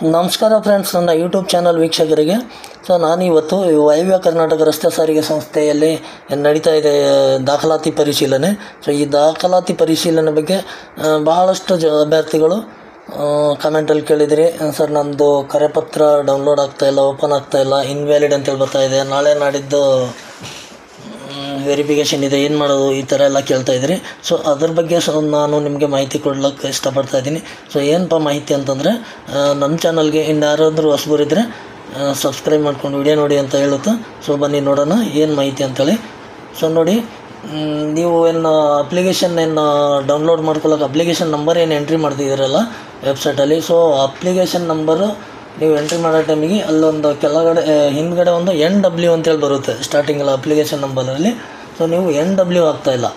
ನಮಸ್ಕಾರ ಫ್ರೆಂಡ್ಸ್, ನನ್ನ YouTube channel ವೀಕ್ಷಕರಿಗೆ. ನಾನಿವತ್ತು ವಾಯವ್ಯ ಕರ್ನಾಟಕ ರಸ್ತೆ ಸಾರಿಗೆ ಸಂಸ್ಥೆಯಲ್ಲಿ ನಡೀತಾ ಇದೆ ದಾಖಲಾತಿ ಪರಿಶೀಲನೆ. ಈ ದಾಖಲಾತಿ ಪರಿಶೀಲನೆ ಬಗ್ಗೆ ಬಹಳಷ್ಟು ಅಭ್ಯರ್ಥಿಗಳು ಕಮೆಂಟಲ್ಲಿ ಕೇಳಿದಿರಿ. ಸರ್, ನಮ್ಮದು ಕರೆಪತ್ರ ಡೌನ್ಲೋಡ್ ಆಗ್ತಾಯಿಲ್ಲ, ಓಪನ್ ಆಗ್ತಾಯಿಲ್ಲ, ಇನ್ವ್ಯಾಲಿಡ್ ಅಂತೇಳಿ ಬರ್ತಾಯಿದೆ, ನಾಳೆ ನಾಡಿದ್ದು ವೆರಿಫಿಕೇಷನ್ ಇದೆ, ಏನು ಮಾಡೋದು, ಈ ಥರ ಎಲ್ಲ ಕೇಳ್ತಾಯಿದ್ರಿ. ಅದ್ರ ಬಗ್ಗೆ ನಾನು ನಿಮಗೆ ಮಾಹಿತಿ ಕೊಡ್ಲಿಕ್ಕೆ ಇಷ್ಟಪಡ್ತಾಯಿದ್ದೀನಿ. ಏನಪ್ಪ ಮಾಹಿತಿ ಅಂತಂದರೆ, ನಮ್ಮ ಚಾನಲ್ಗೆ ಇನ್ಯಾರಾದರೂ ಹೊಸಬರಿದ್ದರೆ ಸಬ್ಸ್ಕ್ರೈಬ್ ಮಾಡ್ಕೊಂಡು ವಿಡಿಯೋ ನೋಡಿ ಅಂತ ಹೇಳುತ್ತಾ ಬನ್ನಿ ನೋಡೋಣ ಏನು ಮಾಹಿತಿ ಅಂತೇಳಿ. ನೋಡಿ, ನೀವು ಅಪ್ಲಿಕೇಶನ್ ಡೌನ್ಲೋಡ್ ಮಾಡ್ಕೊಳ್ಳೋಕೆ ಅಪ್ಲಿಕೇಶನ್ ನಂಬರ್ ಎಂಟ್ರಿ ಮಾಡ್ತಿದ್ದೀರಲ್ಲ ವೆಬ್ಸೈಟಲ್ಲಿ, ಅಪ್ಲಿಕೇಶನ್ ನಂಬರು ನೀವು ಎಂಟ್ರಿ ಮಾಡೋ ಟೈಮಿಗೆ ಅಲ್ಲೊಂದು ಕೆಳಗಡೆ ಹಿಂದ್ಗಡೆ ಒಂದು NW ಅಂತೇಳಿ ಬರುತ್ತೆ ಸ್ಟಾರ್ಟಿಂಗಲ್ಲ ಅಪ್ಲಿಕೇಶನ್ ನಂಬರಲ್ಲಿ. ನೀವು NW ಹಾಕ್ತಾಯಿಲ್ಲ,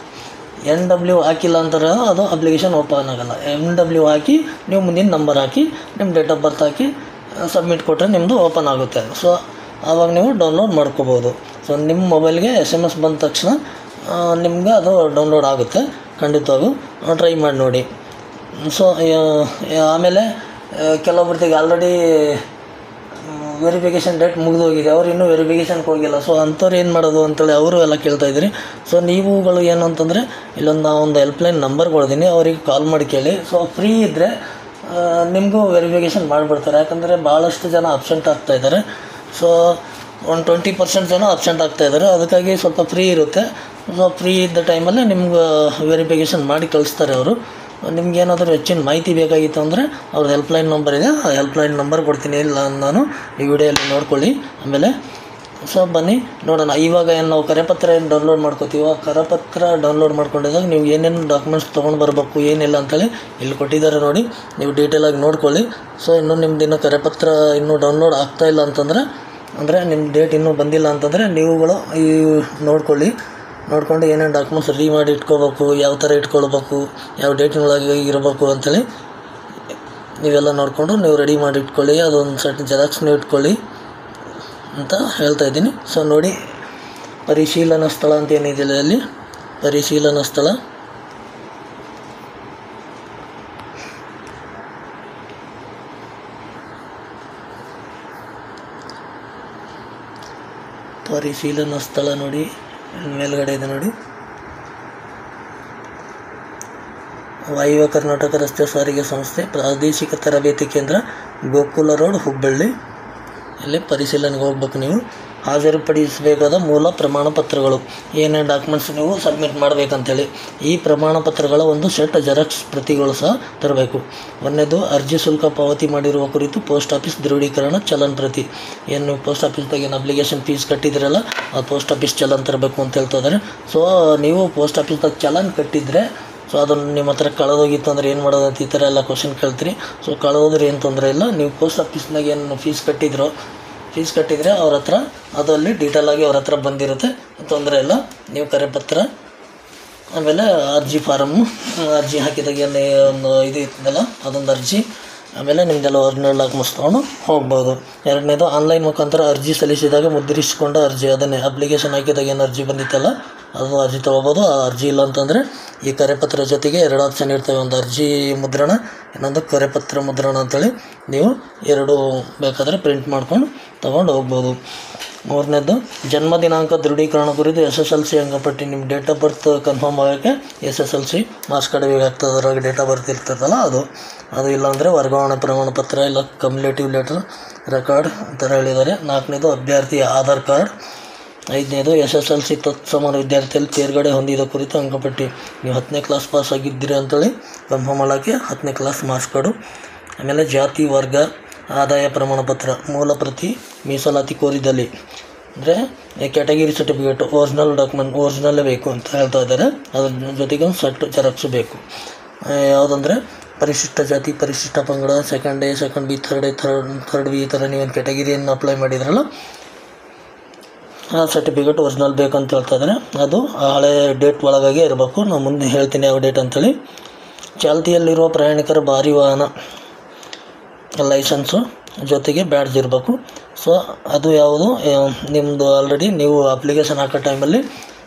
NW ಹಾಕಿಲ್ಲ ಅಂತಾರೆ ಅದು ಅಪ್ಲಿಕೇಶನ್ ಓಪನ್ ಆಗೋಲ್ಲ. NW ಹಾಕಿ ನೀವು ಮುಂದಿನ ನಂಬರ್ ಹಾಕಿ ನಿಮ್ಮ date of birth hockey submit ಕೊಟ್ಟರೆ ನಿಮ್ಮದು ಓಪನ್ ಆಗುತ್ತೆ. ಆವಾಗ ನೀವು ಡೌನ್ಲೋಡ್ ಮಾಡ್ಕೋಬೋದು. ನಿಮ್ಮ ಮೊಬೈಲ್ಗೆ SMS ಬಂದ ತಕ್ಷಣ ನಿಮ್ಗೆ ಅದು ಡೌನ್ಲೋಡ್ ಆಗುತ್ತೆ. ಖಂಡಿತವಾಗೂ ಟ್ರೈ ಮಾಡಿ ನೋಡಿ. ಆಮೇಲೆ ಕೆಲವೊಬ್ಬರಿಗೆ ಆಲ್ರೆಡಿ ವೆರಿಫಿಕೇಷನ್ ಡೇಟ್ ಮುಗಿದೋಗಿದೆ, ಅವ್ರು ಇನ್ನೂ ವೆರಿಫಿಕೇಷನ್ಗೆ ಹೋಗಿಲ್ಲ. ಅಂಥವ್ರು ಏನು ಮಾಡೋದು ಅಂತೇಳಿ ಅವರು ಎಲ್ಲ ಕೇಳ್ತಾಯಿದ್ರಿ. ನೀವುಗಳು ಏನು ಅಂತಂದರೆ ಇಲ್ಲೊಂದು ಒಂದು ಹೆಲ್ಪ್ಲೈನ್ ನಂಬರ್ ಕೊಡ್ತೀನಿ, ಅವ್ರಿಗೆ ಕಾಲ್ ಮಾಡಿ ಕೇಳಿ. ಫ್ರೀ ಇದ್ದರೆ ನಿಮಗೂ ವೆರಿಫಿಕೇಷನ್ ಮಾಡಿಬಿಡ್ತಾರೆ. ಯಾಕಂದರೆ ಭಾಳಷ್ಟು ಜನ ಅಬ್ಸೆಂಟ್ ಆಗ್ತಾಯಿದ್ದಾರೆ. ಒಂದು 20% ಜನ ಅಬ್ಸೆಂಟ್ ಆಗ್ತಾಯಿದ್ದಾರೆ. ಅದಕ್ಕಾಗಿ ಸ್ವಲ್ಪ ಫ್ರೀ ಇರುತ್ತೆ. ಫ್ರೀ ಇದ್ದ ಟೈಮಲ್ಲಿ ನಿಮ್ಗೆ ವೆರಿಫಿಕೇಷನ್ ಮಾಡಿ ಕಳಿಸ್ತಾರೆ ಅವರು. ನಿಮ್ಗೇನಾದರೂ ಹೆಚ್ಚಿನ ಮಾಹಿತಿ ಬೇಕಾಗಿತ್ತು ಅಂದರೆ ಅವ್ರದ್ದು ಹೆಲ್ಪ್ಲೈನ್ ನಂಬರ್ ಇದೆ, ಆ ಹೆಲ್ಪ್ಲೈನ್ ನಂಬರ್ ಕೊಡ್ತೀನಿ, ಇಲ್ಲ ನಾನು ಈ ವಿಡಿಯೋಲ್ಲಿ ನೋಡ್ಕೊಳ್ಳಿ. ಆಮೇಲೆ ಬನ್ನಿ ನೋಡೋಣ. ಇವಾಗ ನಾವು ಕರೆಪತ್ರ ಡೌನ್ಲೋಡ್ ಮಾಡ್ಕೋತೀವೋ, ಕರಪತ್ರ ಡೌನ್ಲೋಡ್ ಮಾಡ್ಕೊಂಡಿದ್ದಾಗ ನೀವು ಏನೇನು ಡಾಕ್ಯುಮೆಂಟ್ಸ್ ತೊಗೊಂಡು ಬರಬೇಕು ಏನಿಲ್ಲ ಅಂತೇಳಿ ಇಲ್ಲಿ ಕೊಟ್ಟಿದ್ದಾರೆ ನೋಡಿ, ನೀವು ಡೀಟೇಲಾಗಿ ನೋಡ್ಕೊಳ್ಳಿ. ಇನ್ನೂ ನಿಮ್ಮದಿನ್ನೂ ಕರೆಪತ್ರ ಇನ್ನೂ ಡೌನ್ಲೋಡ್ ಆಗ್ತಾಯಿಲ್ಲ ಅಂತಂದರೆ, ಅಂದರೆ ನಿಮ್ಮ ಡೇಟ್ ಇನ್ನೂ ಬಂದಿಲ್ಲ ಅಂತಂದರೆ ನೀವುಗಳು ಈ ನೋಡ್ಕೊಂಡು ಏನೇನು ಡಾಕ್ಯುಮೆಂಟ್ಸ್ ರೆಡಿ ಮಾಡಿ ಇಟ್ಕೋಬೇಕು, ಯಾವ ಥರ ಇಟ್ಕೊಳ್ಬೇಕು, ಯಾವ ಡೇಟಿನೊಳಗೆ ಇರಬೇಕು ಅಂಥೇಳಿ ನೀವೆಲ್ಲ ನೋಡಿಕೊಂಡು ನೀವು ರೆಡಿ ಮಾಡಿ ಇಟ್ಕೊಳ್ಳಿ. ಅದೊಂದು ಸೆಟ್ ಜೆರಾಕ್ಸ್ನೂ ಇಟ್ಕೊಳ್ಳಿ ಅಂತ ಹೇಳ್ತಾಯಿದ್ದೀನಿ. ನೋಡಿ, ಪರಿಶೀಲನಾ ಸ್ಥಳ ಅಂತ ಏನಿದೆ ಅಲ್ಲಿ, ಪರಿಶೀಲನಾ ಸ್ಥಳ ನೋಡಿ, ಮೇಲ್ಗಡೆ ಇದೆ ನೋಡಿ, ವಾಯವ್ಯ ಕರ್ನಾಟಕ ರಸ್ತೆ ಸಾರಿಗೆ ಸಂಸ್ಥೆ ಪ್ರಾದೇಶಿಕ ತರಬೇತಿ ಕೇಂದ್ರ, ಗೋಕುಲ ರೋಡ್, ಹುಬ್ಬಳ್ಳಿ. ಇಲ್ಲಿ ಪರಿಶೀಲನೆಗೆ ಹೋಗ್ಬೇಕು. ನೀವು ಹಾಜರುಪಡಿಸಬೇಕಾದ ಮೂಲ ಪ್ರಮಾಣ ಪತ್ರಗಳು, ಏನೇನು ಡಾಕ್ಯುಮೆಂಟ್ಸ್ ನೀವು ಸಬ್ಮಿಟ್ ಮಾಡಬೇಕಂತೇಳಿ. ಈ ಪ್ರಮಾಣ ಪತ್ರಗಳ ಒಂದು ಸೆಟ್ ಜೆರಾಕ್ಸ್ ಪ್ರತಿಗಳು ಸಹ ತರಬೇಕು. ಒಂದನೇದು ಅರ್ಜಿ ಶುಲ್ಕ ಪಾವತಿ ಮಾಡಿರುವ ಕುರಿತು ಪೋಸ್ಟ್ ಆಫೀಸ್ ದೃಢೀಕರಣ ಚಲನ್ ಪ್ರತಿ. ಏನು ಪೋಸ್ಟ್ ಆಫೀಸ್ದಾಗ ಏನು ಅಪ್ಲಿಕೇಶನ್ ಫೀಸ್ ಕಟ್ಟಿದ್ರಲ್ಲ, ಆ ಪೋಸ್ಟ್ ಆಫೀಸ್ ಚಲನ್ ತರಬೇಕು ಅಂತ ಹೇಳ್ತಿದ್ದಾರೆ. ನೀವು ಪೋಸ್ಟ್ ಆಫೀಸ್ದಾಗ ಚಲನ್ ಕಟ್ಟಿದರೆ ಅದನ್ನು ನಿಮ್ಮ ಹತ್ರ ಕಳೆದೋಗಿತ್ತು ಅಂದರೆ ಏನು ಮಾಡೋದು ಅಂತ ಈ ಥರ ಎಲ್ಲ ಕ್ವಶನ್ ಕೇಳ್ತೀರಿ. ಕಳೆದೋದ್ರೆ ಏನು ತೊಂದರೆ ಇಲ್ಲ. ನೀವು ಪೋಸ್ಟ್ ಆಫೀಸ್ನಾಗ ಏನು ಫೀಸ್ ಕಟ್ಟಿದರೆ ಅವ್ರ ಹತ್ರ ಅದಲ್ಲಿ ಡೀಟೇಲಾಗಿ ಅವ್ರ ಹತ್ರ ಬಂದಿರುತ್ತೆ, ತೊಂದರೆ ಇಲ್ಲ. ನೀವು ಕರೆಪತ್ರ, ಆಮೇಲೆ ಅರ್ಜಿ ಫಾರಮ್ಮು, ಅರ್ಜಿ ಹಾಕಿದಾಗ ಏನು ಒಂದು ಇದು ಇತ್ತಲ್ಲ ಅದೊಂದು ಅರ್ಜಿ, ಆಮೇಲೆ ನಿಮ್ಮದೆಲ್ಲ ಒರಿಜಿನಲ್ ಡಾಕ್ಯುಮೆಂಟ್ಸ್ ತೊಗೊಂಡು ಹೋಗ್ಬೋದು. ಎರಡನೇದು ಆನ್ಲೈನ್ ಮುಖಾಂತರ ಅರ್ಜಿ ಸಲ್ಲಿಸಿದಾಗ ಮುದ್ರಿಸಿಕೊಂಡ ಅರ್ಜಿ, ಅದನ್ನೇ ಅಪ್ಲಿಕೇಶನ್ ಹಾಕಿದಾಗ ಏನು ಅರ್ಜಿ ಬಂದಿತ್ತಲ್ಲ ಅದು ಅರ್ಜಿ ತೊಗೋಬೋದು. ಆ ಅರ್ಜಿ ಇಲ್ಲ ಅಂತಂದರೆ ಈ ಕರೆಪತ್ರ ಜೊತೆಗೆ 2 ಆಪ್ಷನ್ ಇರ್ತವೆ, ಒಂದು ಅರ್ಜಿ ಮುದ್ರಣ, ಇನ್ನೊಂದು ಕರೆಪತ್ರ ಮುದ್ರಣ ಅಂತೇಳಿ. ನೀವು 2 ಬೇಕಾದರೆ ಪ್ರಿಂಟ್ ಮಾಡ್ಕೊಂಡು ತೊಗೊಂಡು ಹೋಗ್ಬೋದು. ಮೂರನೇದು ಜನ್ಮ ದಿನಾಂಕ ದೃಢೀಕರಣ ಕುರಿತು SSLC ಅಂಕಪಟ್ಟಿ, ನಿಮ್ಮ ಡೇಟ್ ಆಫ್ ಬರ್ತ್ ಕನ್ಫರ್ಮ್ ಆಗೋಕ್ಕೆ SSLC ಮಾರ್ಕ್ಸ್ ಕಾರ್ಡ್ ಬೇಕಾಗ್ತದೆ, ಅದ್ರಾಗ ಡೇಟ್ ಆಫ್ ಬರ್ತ್ ಇರ್ತದಲ್ಲ ಅದು ಇಲ್ಲಾಂದರೆ ವರ್ಗಾವಣೆ ಪ್ರಮಾಣ ಪತ್ರ, ಇಲ್ಲ ಕಮ್ಯುಲೇಟಿವ್ ಲೆಟರ್, ರೆಕಾರ್ಡ್ ಈ ಥರ ಹೇಳಿದ್ದಾರೆ. 4ನೇದು ಅಭ್ಯರ್ಥಿಯ ಆಧಾರ್ ಕಾರ್ಡ್. 5ನೇದು SSLC ತತ್ಸಮಾನ ವಿದ್ಯಾರ್ಥಿಯಲ್ಲಿ ತೇರ್ಗಡೆ ಹೊಂದಿದ ಕುರಿತು ಅಂಕಪಟ್ಟಿ, ನೀವು 10ನೇ ಕ್ಲಾಸ್ ಪಾಸ್ ಆಗಿದ್ದೀರಿ ಅಂತೇಳಿ ಕನ್ಫರ್ಮ್ ಮಾಡೋಕ್ಕೆ 10ನೇ ಕ್ಲಾಸ್ ಮಾರ್ಕ್ಸ್ ಕಾರ್ಡು. ಆಮೇಲೆ ಜಾತಿ, ವರ್ಗ, ಆದಾಯ ಪ್ರಮಾಣ ಪತ್ರ, ಮೂಲ ಪ್ರತಿ, ಮೀಸಲಾತಿ ಕೋರಿದಲ್ಲಿ, ಅಂದರೆ ಕ್ಯಾಟಗಿರಿ ಸರ್ಟಿಫಿಕೇಟ್, ಒರಿಜಿನಲ್ ಡಾಕ್ಯುಮೆಂಟ್, ಒರಿಜಿನಲ್ಲೇ ಬೇಕು ಅಂತ ಹೇಳ್ತಾ ಇದ್ದಾರೆ. ಅದ್ರ ಜೊತೆಗೆ ಒಂದು ಸೆಟ್ ಜೆರಾಕ್ಸು ಬೇಕು. ಯಾವುದಂದರೆ ಪರಿಶಿಷ್ಟ ಜಾತಿ, ಪರಿಶಿಷ್ಟ ಪಂಗಡ, second A, second B, third B, ಈ ಥರ ನೀವೇನು ಕ್ಯಾಟಗಿರಿಯನ್ನು ಅಪ್ಲೈ ಮಾಡಿದ್ರಲ್ಲ ಆ ಸರ್ಟಿಫಿಕೇಟ್ ಒರಿಜಿನಲ್ ಬೇಕಂತ ಹೇಳ್ತಾ ಇದ್ದಾರೆ. ಅದು ಹಳೆ ಡೇಟ್ ಒಳಗಾಗಿ ಇರಬೇಕು. ನಾನು ಮುಂದೆ ಹೇಳ್ತೀನಿ ಯಾವ ಡೇಟ್ ಅಂಥೇಳಿ. ಚಾಲ್ತಿಯಲ್ಲಿರುವ ಪ್ರಯಾಣಿಕರ ಭಾರಿ ವಾಹನ ಲೈಸೆನ್ಸು ಜೊತೆಗೆ ಬ್ಯಾಡ್ಜ್ ಇರಬೇಕು. ಅದು ಯಾವುದು ನಿಮ್ಮದು ಆಲ್ರೆಡಿ ನೀವು ಅಪ್ಲಿಕೇಶನ್ ಹಾಕೋ ಟೈಮಲ್ಲಿ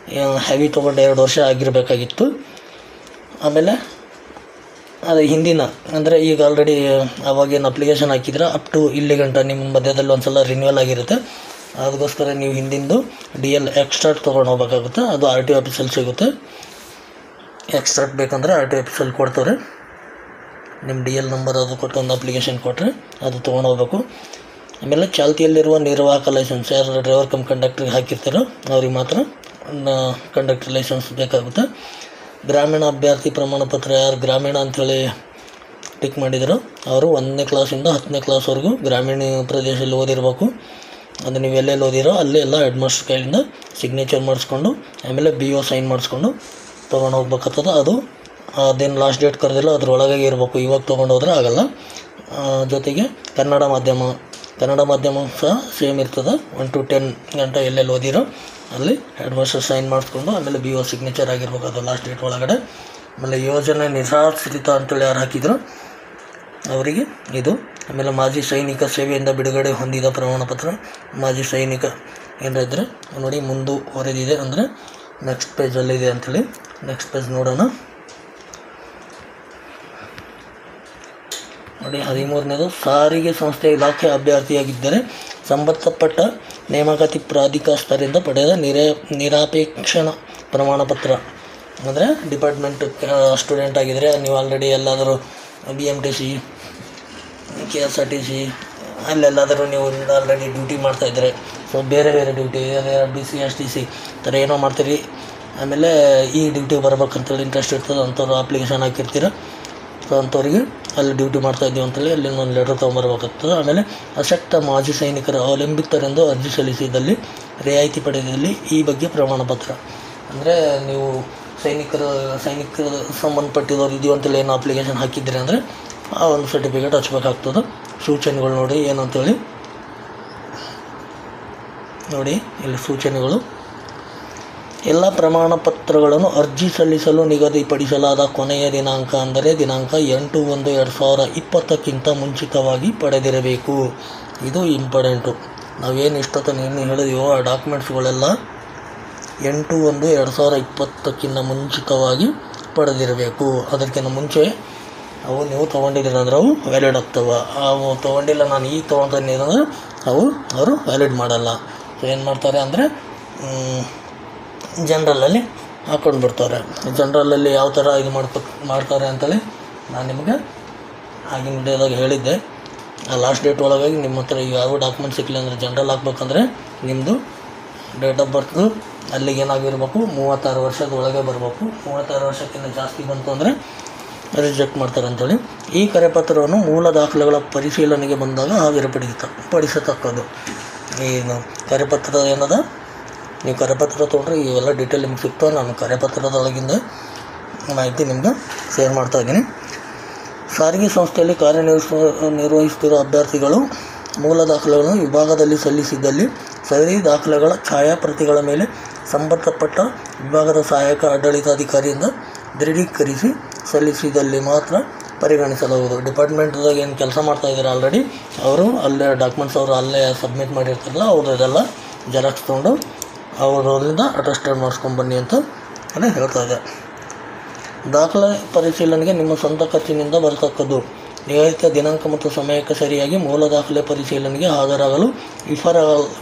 ಹೆವಿ ತೊಗೊಂಡು 2 ವರ್ಷ ಆಗಿರಬೇಕಾಗಿತ್ತು. ಆಮೇಲೆ ಅದೇ ಹಿಂದಿನ ಅಂದರೆ ಈಗ ಆಲ್ರೆಡಿ ಅವಾಗೇನು ಅಪ್ಲಿಕೇಶನ್ ಹಾಕಿದ್ರೆ ಅಪ್ ಟು ಇಲ್ಲಿ ಗಂಟ ನಿಮ್ಮ ಮಧ್ಯದಲ್ಲಿ ಒಂದು ಸಲ ರಿನ್ಯೂವಲ್ ಆಗಿರುತ್ತೆ. ಅದಕ್ಕೋಸ್ಕರ ನೀವು ಹಿಂದಿಂದು DL ಎಕ್ಸ್ಟ್ರಾಟ್ ತೊಗೊಂಡು ಹೋಗ್ಬೇಕಾಗುತ್ತೆ. ಅದು RTO ಆಫೀಸಲ್ಲಿ ಸಿಗುತ್ತೆ. ಎಕ್ಸ್ಟ್ರಾಟ್ ಬೇಕಂದರೆ RTO ಆಫೀಸಲ್ಲಿ ಕೊಡ್ತಾರೆ. ನಿಮ್ಮ DL ನಂಬರ್ ಅದು ಕೊಟ್ಟು ಒಂದು ಅಪ್ಲಿಕೇಶನ್ ಕೊಟ್ಟರೆ ಅದು ತೊಗೊಂಡು ಹೋಗ್ಬೇಕು. ಆಮೇಲೆ ಚಾಲ್ತಿಯಲ್ಲಿರುವ ನಿರ್ವಾಹಕ ಲೈಸೆನ್ಸ್ ಯಾರು ಡ್ರೈವರ್ ಕಮ್ ಕಂಡಕ್ಟ್ರಿಗೆ ಹಾಕಿರ್ತಾರೋ ಅವ್ರಿಗೆ ಮಾತ್ರ ಕಂಡಕ್ಟರ್ ಲೈಸೆನ್ಸ್ ಬೇಕಾಗುತ್ತೆ. ಗ್ರಾಮೀಣ ಅಭ್ಯರ್ಥಿ ಪ್ರಮಾಣ ಪತ್ರ ಯಾರು ಗ್ರಾಮೀಣ ಅಂಥೇಳಿ ಟಿಕ್ ಮಾಡಿದ್ರು ಅವರು 1ನೇ ಕ್ಲಾಸಿಂದ 10ನೇ ಕ್ಲಾಸ್ವರೆಗೂ ಗ್ರಾಮೀಣ ಪ್ರದೇಶದಲ್ಲಿ ಓದಿರಬೇಕು. ಅದು ನೀವು ಎಲ್ಲೆಲ್ಲಿ ಓದಿರೋ ಅಲ್ಲಿ ಎಲ್ಲ ಹೆಡ್ ಮಾಸ್ಟರ್ ಕೈಯಿಂದ ಸಿಗ್ನೇಚರ್ ಮಾಡಿಸ್ಕೊಂಡು ಆಮೇಲೆ BO ಸೈನ್ ಮಾಡಿಸ್ಕೊಂಡು ತೊಗೊಂಡು ಹೋಗ್ಬೇಕಾಗ್ತದೆ. ಅದು ಅದೇನು ಲಾಸ್ಟ್ ಡೇಟ್ ಕರೆದಿಲ್ಲ ಅದರೊಳಗೆ ಇರಬೇಕು. ಇವಾಗ ತೊಗೊಂಡು ಹೋದ್ರೆ ಆಗೋಲ್ಲ. ಜೊತೆಗೆ ಕನ್ನಡ ಮಾಧ್ಯಮ ಸಹ ಸೇಮ್ ಇರ್ತದೆ. 1 to 10 ಗಂಟೆ ಎಲ್ಲೆಲ್ಲಿ ಓದಿರೋ ಅಲ್ಲಿ ಹೆಡ್ ಮಾಸ್ಟರ್ ಸೈನ್ ಮಾಡಿಸ್ಕೊಂಡು ಆಮೇಲೆ BO ಸಿಗ್ನೇಚರ್ ಆಗಿರ್ಬೇಕು ಅದು ಲಾಸ್ಟ್ ಡೇಟ್ ಒಳಗಡೆ. ಆಮೇಲೆ ಯೋಜನೆ ನಿರಾಶ್ರಿತ ಅಂತೇಳಿ ಯಾರು ಹಾಕಿದ್ರು ಅವರಿಗೆ ಇದು. ಆಮೇಲೆ ಮಾಜಿ ಸೈನಿಕ ಸೇವೆಯಿಂದ ಬಿಡುಗಡೆ ಹೊಂದಿದ ಪ್ರಮಾಣಪತ್ರ. ಮಾಜಿ ಸೈನಿಕ ಏನಿದ್ರೆ ನೋಡಿ ಮುಂದುವರೆದಿದೆ ಅಂದರೆ ನೆಕ್ಸ್ಟ್ ಪೇಜಲ್ಲಿದೆ ಅಂಥೇಳಿ. ನೆಕ್ಸ್ಟ್ ಪೇಜ್ ನೋಡೋಣ. ನೋಡಿ 13ನೇದು ಸಾರಿಗೆ ಸಂಸ್ಥೆ ಇಲಾಖೆ ಅಭ್ಯರ್ಥಿಯಾಗಿದ್ದರೆ ಸಂಬಂಧಪಟ್ಟ ನೇಮಕಾತಿ ಪ್ರಾಧಿಕಾರದಿಂದ ಪಡೆದ ನಿರಾಪೇಕ್ಷಣ ಪ್ರಮಾಣಪತ್ರ. ಅಂದರೆ ಡಿಪಾರ್ಟ್ಮೆಂಟ್ ಸ್ಟೂಡೆಂಟ್ ಆಗಿದ್ದರೆ ನೀವು ಆಲ್ರೆಡಿ ಎಲ್ಲಾದರೂ BMTC KSRTC ಅಲ್ಲೆಲ್ಲಾದರೂ ನೀವು ಆಲ್ರೆಡಿ ಡ್ಯೂಟಿ ಮಾಡ್ತಾಯಿದ್ರೆ ಸೊ ಬೇರೆ ಡ್ಯೂಟಿ BC STC ಥರ ಏನೋ ಮಾಡ್ತೀರಿ. ಆಮೇಲೆ ಈ ಡ್ಯೂಟಿ ಬರ್ಬೇಕಂತೇಳಿ ಇಂಟ್ರೆಸ್ಟ್ ಇರ್ತದೆ ಅಂಥವ್ರು ಅಪ್ಲಿಕೇಶನ್ ಹಾಕಿರ್ತೀರ. ಸೊ ಅಂಥವ್ರಿಗೆ ಅಲ್ಲಿ ಡ್ಯೂಟಿ ಮಾಡ್ತಾಯಿದ್ದೀವಿ ಅಂತೇಳಿ ಅಲ್ಲಿ ಒಂದು ಲೆಟ್ರ್ ತೊಗೊಂಬರ್ಬೇಕಾಗ್ತದೆ. ಆಮೇಲೆ ಅಶಕ್ತ ಮಾಜಿ ಸೈನಿಕರ ಅವಲಂಬಿತರೆಂದು ಅರ್ಜಿ ಸಲ್ಲಿಸಿದಲ್ಲಿ ರಿಯಾಯಿತಿ ಪಡೆದಲ್ಲಿ ಈ ಬಗ್ಗೆ ಪ್ರಮಾಣಪತ್ರ. ಅಂದರೆ ನೀವು ಸೈನಿಕರ ಸಂಬಂಧಪಟ್ಟಿದವ್ರು ಇದೀವಿ ಅಂತೇಳಿ ಏನು ಅಪ್ಲಿಕೇಶನ್ ಹಾಕಿದ್ದೀರಿ ಅಂದರೆ ಆ ಒಂದು ಸರ್ಟಿಫಿಕೇಟ್ ಹಚ್ಬೇಕಾಗ್ತದೆ. ಸೂಚನೆಗಳು ನೋಡಿ ಏನಂತೇಳಿ ನೋಡಿ ಇಲ್ಲಿ ಸೂಚನೆಗಳು. ಎಲ್ಲ ಪ್ರಮಾಣ ಪತ್ರಗಳನ್ನು ಅರ್ಜಿ ಸಲ್ಲಿಸಲು ನಿಗದಿಪಡಿಸಲಾದ ಕೊನೆಯ ದಿನಾಂಕ ಅಂದರೆ ದಿನಾಂಕ 8/1/2020 ಮುಂಚಿತವಾಗಿ ಪಡೆದಿರಬೇಕು. ಇದು ಇಂಪಾರ್ಟೆಂಟು. ನಾವೇನು ಇಷ್ಟೊತ್ತೇನು ಹೇಳಿದೆವೋ ಆ ಡಾಕ್ಯುಮೆಂಟ್ಸ್ಗಳೆಲ್ಲ 8/1/2020 ಮುಂಚಿತವಾಗಿ ಪಡೆದಿರಬೇಕು. ಅದಕ್ಕಿಂತ ಮುಂಚೆ ಅವು ನೀವು ತೊಗೊಂಡಿದ್ದೀರ ಅಂದ್ರೆ ಅವು ವ್ಯಾಲಿಡ್ ಆಗ್ತವೆ. ಅವು ತೊಗೊಂಡಿಲ್ಲ ನಾನು ಈಗ ತೊಗೊತೀನಿ ಅಂದರೆ ಅವರು ವ್ಯಾಲಿಡ್ ಮಾಡಲ್ಲ. ಸೊ ಏನು ಮಾಡ್ತಾರೆ ಅಂದರೆ ಜನರಲಲ್ಲಿ ಹಾಕ್ಕೊಂಡು ಬಿಡ್ತಾರೆ. ಜನರಲಲ್ಲಿ ಯಾವ ಥರ ಇದು ಮಾಡ್ತಾರೆ ಅಂತೇಳಿ ನಾನು ನಿಮಗೆ ಆಗಿನ ಡೇದಾಗ ಹೇಳಿದ್ದೆ. ಲಾಸ್ಟ್ ಡೇಟ್ ಒಳಗಾಗಿ ನಿಮ್ಮ ಹತ್ರ ಯಾವ ಡಾಕ್ಯುಮೆಂಟ್ ಸಿಕ್ಕಿಲ್ಲ ಅಂದರೆ ಜನರಲ್ ಹಾಕ್ಬೇಕಂದ್ರೆ ನಿಮ್ಮದು ಡೇಟ್ ಆಫ್ ಬರ್ತು ಅಲ್ಲಿಗೆ ಏನಾಗಿರ್ಬೇಕು 36 ವರ್ಷದ ಒಳಗೆ ಬರಬೇಕು. 36 ವರ್ಷಕ್ಕಿಂತ ಜಾಸ್ತಿ ಬಂತು ಅಂದರೆ ರಿಜೆಕ್ಟ್ ಮಾಡ್ತಾರೆ ಅಂಥೇಳಿ. ಈ ಕರೆಪತ್ರವನ್ನು ಮೂಲ ದಾಖಲೆಗಳ ಪರಿಶೀಲನೆಗೆ ಬಂದಾಗ ಹಾಜರುಪಡಿಸತಕ್ಕದ್ದು. ಏನು ಕರೆಪತ್ರ ಏನದ ನೀವು ಕರೆಪತ್ರ ತೊಗೊಂಡ್ರೆ ಇವೆಲ್ಲ ಡೀಟೇಲ್ ನಿಮ್ಗೆ ಸಿಗ್ತವೆ. ನಾನು ಕರೆಪತ್ರದೊಳಗಿಂದ ಮಾಹಿತಿ ನಿಮ್ಗೆ ಶೇರ್ ಮಾಡ್ತಾಯಿದ್ದೀನಿ. ಸಾರಿಗೆ ಸಂಸ್ಥೆಯಲ್ಲಿ ಕಾರ್ಯನಿರ್ವಹಿಸುತ್ತಿರುವ ಅಭ್ಯರ್ಥಿಗಳು ಮೂಲ ದಾಖಲೆಗಳನ್ನು ವಿಭಾಗದಲ್ಲಿ ಸಲ್ಲಿಸಿದ್ದಲ್ಲಿ ಸರಿ ದಾಖಲೆಗಳ ಛಾಯಾಪ್ರತಿಗಳ ಮೇಲೆ ಸಂಬಂಧಪಟ್ಟ ವಿಭಾಗದ ಸಹಾಯಕ ಆಡಳಿತಾಧಿಕಾರಿಯಿಂದ ದೃಢೀಕರಿಸಿ ಸಲ್ಲಿಸಿದಲ್ಲಿ ಮಾತ್ರ ಪರಿಗಣಿಸಲಾಗುವುದು. ಡಿಪಾರ್ಟ್ಮೆಂಟ್ದಾಗ ಏನು ಕೆಲಸ ಮಾಡ್ತಾಯಿದ್ದಾರೆ ಆಲ್ರೆಡಿ ಅವರು ಅಲ್ಲೇ ಡಾಕ್ಯುಮೆಂಟ್ಸ್ ಅವರು ಅಲ್ಲೇ ಸಬ್ಮಿಟ್ ಮಾಡಿರ್ತಾರಲ್ಲ ಅವ್ರದ್ದೆಲ್ಲ ಜೆರಾಕ್ಸ್ ತೊಗೊಂಡು ಅವರಿಂದ ಅಟೆಸ್ಟೆಡ್ ಮಾಡಿಸ್ಕೊಂಡ್ಬನ್ನಿ ಅಂತ ಹೇಳ್ತಾ ಇದೆ. ದಾಖಲೆ ಪರಿಶೀಲನೆಗೆ ನಿಮ್ಮ ಸ್ವಂತ ಖರ್ಚಿನಿಂದ ಬರತಕ್ಕದ್ದು. ನಿಗದಿತ ದಿನಾಂಕ ಮತ್ತು ಸಮಯಕ್ಕೆ ಸರಿಯಾಗಿ ಮೂಲ ದಾಖಲೆ ಪರಿಶೀಲನೆಗೆ ಹಾಜರಾಗಲು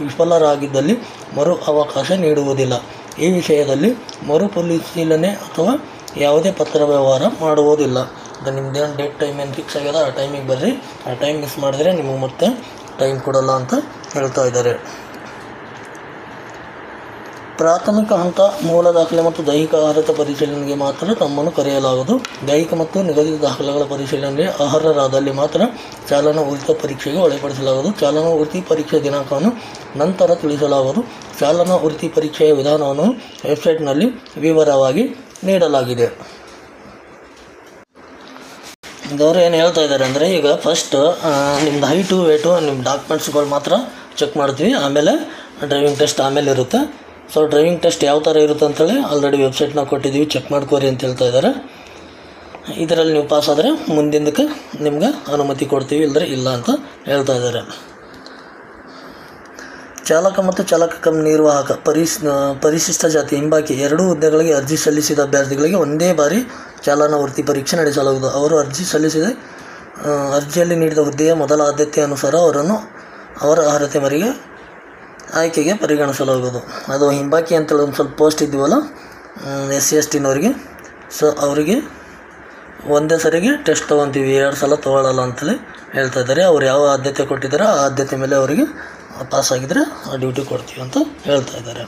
ವಿಫಲರಾಗಿದ್ದಲ್ಲಿ ಮರು ಅವಕಾಶ ನೀಡುವುದಿಲ್ಲ. ಈ ವಿಷಯದಲ್ಲಿ ಮರುಪರಿಶೀಲನೆ ಅಥವಾ ಯಾವುದೇ ಪತ್ರ ವ್ಯವಹಾರ ಮಾಡುವುದಿಲ್ಲ. ನಿಮ್ಮದೇನು ಡೇಟ್ ಟೈಮ್ ಏನು ಫಿಕ್ಸ್ ಆಗ್ಯದ ಆ ಟೈಮಿಗೆ ಬರ್ರಿ. ಆ ಟೈಮ್ ಮಿಸ್ ಮಾಡಿದ್ರೆ ನಿಮಗೆ ಮತ್ತೆ ಟೈಮ್ ಕೊಡೋಲ್ಲ ಅಂತ ಹೇಳ್ತಾ ಇದ್ದಾರೆ. ಪ್ರಾಥಮಿಕ ಹಂತ ಮೂಲ ದಾಖಲೆ ಮತ್ತು ದೈಹಿಕ ಅರ್ಹತೆ ಪರಿಶೀಲನೆಗೆ ಮಾತ್ರ ತಮ್ಮನ್ನು ಕರೆಯಲಾಗುವುದು. ದೈಹಿಕ ಮತ್ತು ನಿಗದಿತ ದಾಖಲೆಗಳ ಪರಿಶೀಲನೆಗೆ ಅರ್ಹರಾದಲ್ಲಿ ಮಾತ್ರ ಚಾಲನಾ ವೃತ್ತಿ ಪರೀಕ್ಷೆಗೆ ಒಳಪಡಿಸಲಾಗುವುದು. ಚಾಲನಾ ವೃತ್ತಿ ಪರೀಕ್ಷೆ ದಿನಾಂಕವನ್ನು ನಂತರ ತಿಳಿಸಲಾಗುವುದು. ಚಾಲನಾ ವೃತ್ತಿ ಪರೀಕ್ಷೆಯ ವಿಧಾನವನ್ನು ವೆಬ್ಸೈಟ್ನಲ್ಲಿ ವಿವರವಾಗಿ ನೀಡಲಾಗಿದೆ. ಇದವರು ಏನು ಹೇಳ್ತಾ ಇದ್ದಾರೆ ಅಂದರೆ ಈಗ ಫಸ್ಟ್ ನಿಮ್ಮದು ಹೈಟು ವೇಟು ನಿಮ್ಮ ಡಾಕ್ಯುಮೆಂಟ್ಸ್ಗಳು ಮಾತ್ರ ಚೆಕ್ ಮಾಡ್ತೀವಿ. ಆಮೇಲೆ ಡ್ರೈವಿಂಗ್ ಟೆಸ್ಟ್ ಆಮೇಲೆ ಇರುತ್ತೆ. ಸೊ ಡ್ರೈವಿಂಗ್ ಟೆಸ್ಟ್ ಯಾವ ಥರ ಇರುತ್ತೆ ಅಂತೇಳಿ ಆಲ್ರೆಡಿ ವೆಬ್ಸೈಟ್ನ ಕೊಟ್ಟಿದ್ದೀವಿ, ಚೆಕ್ ಮಾಡ್ಕೋರಿ ಅಂತ ಹೇಳ್ತಾ ಇದ್ದಾರೆ. ಇದರಲ್ಲಿ ನೀವು ಪಾಸ್ ಆದರೆ ಮುಂದಿನದಕ್ಕೆ ನಿಮ್ಗೆ ಅನುಮತಿ ಕೊಡ್ತೀವಿ, ಇಲ್ಲದ್ರೆ ಇಲ್ಲ ಅಂತ ಹೇಳ್ತಾ ಇದ್ದಾರೆ. ಚಾಲಕ ಮತ್ತು ಚಾಲಕ ಕಮ್ ನಿರ್ವಾಹಕ ಪರಿಶಿಷ್ಟ ಜಾತಿ ಹಿಂಬಾಕಿ ಎರಡೂ ಹುದ್ದೆಗಳಿಗೆ ಅರ್ಜಿ ಸಲ್ಲಿಸಿದ ಅಭ್ಯರ್ಥಿಗಳಿಗೆ ಒಂದೇ ಬಾರಿ ಚಾಲನಾ ವೃತ್ತಿ ಪರೀಕ್ಷೆ ನಡೆಸಲಾಗುವುದು. ಅವರು ಅರ್ಜಿ ಸಲ್ಲಿಸಿದ ಅರ್ಜಿಯಲ್ಲಿ ನೀಡಿದ ಹುದ್ದೆಯ ಮೊದಲ ಆದ್ಯತೆ ಅನುಸಾರ ಅವರನ್ನು ಅವರ ಅರ್ಹತೆ ಮೇರೆಗೆ ಆಯ್ಕೆಗೆ ಪರಿಗಣಿಸಲಾಗುವುದು. ಅದು ಹಿಂಬಾಕಿ ಅಂತೇಳಿ ಒಂದು ಸ್ವಲ್ಪ ಪೋಸ್ಟ್ ಇದ್ದೀವಲ್ಲ SC/STನವ್ರಿಗೆ, ಸೊ ಅವರಿಗೆ ಒಂದೇ ಸರಿಗೆ ಟೆಸ್ಟ್ ತೊಗೊತೀವಿ, 2 ಸಲ ತೊಗೊಳ್ಳಲ್ಲ ಅಂತೇಳಿ ಹೇಳ್ತಾ ಇದ್ದಾರೆ. ಅವ್ರು ಯಾವ ಆದ್ಯತೆ ಕೊಟ್ಟಿದ್ದಾರೆ ಆ ಆದ್ಯತೆ ಮೇಲೆ ಅವರಿಗೆ ಪಾಸ್ ಆಗಿದ್ದರೆ ಆ ಡ್ಯೂಟಿ ಕೊಡ್ತೀವಿ ಅಂತ ಹೇಳ್ತಾ ಇದ್ದಾರೆ.